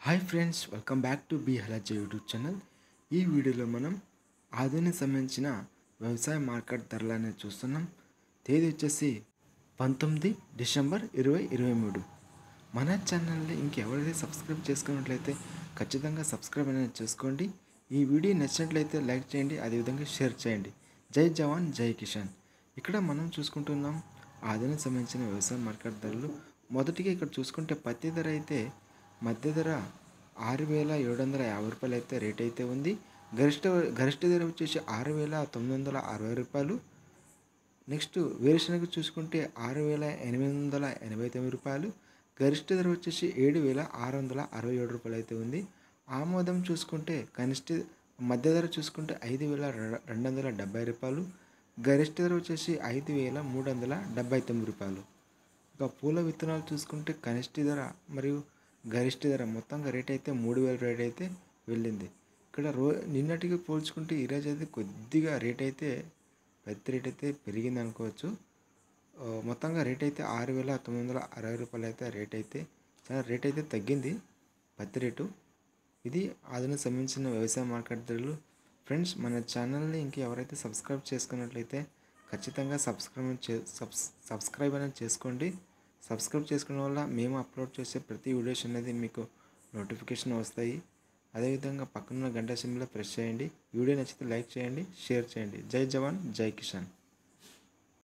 Hi friends, welcome back to బి హలజ YouTube channel. ఈ వీడియోలో మనం ఆధునిక సంబంధించిన వ్యవసాయ మార్కెట్ ధరలు అనేది చూస్తున్నాం. తేదీ వచ్చేసి 19 డిసెంబర్ 2023. మన ఛానల్ని ఇంకెవరైతే సబ్స్క్రైబ్ చేసుకున్నట్లయితే ఖచ్చితంగా సబ్స్క్రైబ్ అనేది చేసుకోండి. ఈ వీడియో నచ్చినట్లయితే లైక్ చేయండి, అదేవిధంగా షేర్ చేయండి. జై జవాన్ జై కిసాన్. ఇక్కడ మనం చూసుకుంటున్నాం ఆధునిక సంబంధించిన వ్యవసాయ మార్కెట్ ధరలు. మొదటిగా ఇక్కడ చూసుకుంటే పత్తి ధర అయితే మధ్య ధర 6,750 రూపాయలు అయితే రేట్ అయితే ఉంది. గరిష్ట ధర వచ్చేసి 6,960 రూపాయలు. నెక్స్ట్ వేరుశనగ చూసుకుంటే 6,889 రూపాయలు. గరిష్ట ధర వచ్చేసి 7,667 రూపాయలు అయితే ఉంది. ఆమోదం చూసుకుంటే మధ్య ధర చూసుకుంటే 5,270 రూపాయలు. గరిష్ట ధర వచ్చేసి 5,379 రూపాయలు. ఇక పూల విత్తనాలు చూసుకుంటే కనిష్ట ధర మరియు గరిష్ట ధర మొత్తంగా రేట్ అయితే 3,000 రేట్ అయితే వెళ్ళింది. ఇక్కడ నిన్నటికి పోల్చుకుంటే ఈరోజు అయితే కొద్దిగా రేట్ అయితే పత్తి రేట్ అయితే పెరిగింది అనుకోవచ్చు. మొత్తంగా రేట్ అయితే 6,960 రూపాయలు అయితే రేట్ అయితే తగ్గింది పత్తి రేటు. ఇది ఆధునిక సంబంధించిన వ్యవసాయ మార్కెట్ ధరలు. ఫ్రెండ్స్, మన ఛానల్ని ఎవరైతే సబ్స్క్రైబ్ చేసుకున్నట్లయితే ఖచ్చితంగా సబ్స్క్రైబ్ అనేది చేసుకోండి. సబ్స్క్రైబ్ చేసుకోవడం వల్ల మేము అప్లోడ్ చేసే ప్రతి వీడియోస్ అనేది మీకు నోటిఫికేషన్ వస్తాయి. అదేవిధంగా పక్కనున్న గంట సింబల్ ప్రెస్ చేయండి. వీడియో నచ్చితే లైక్ చేయండి, షేర్ చేయండి. జై జవాన్ జై కిసాన్.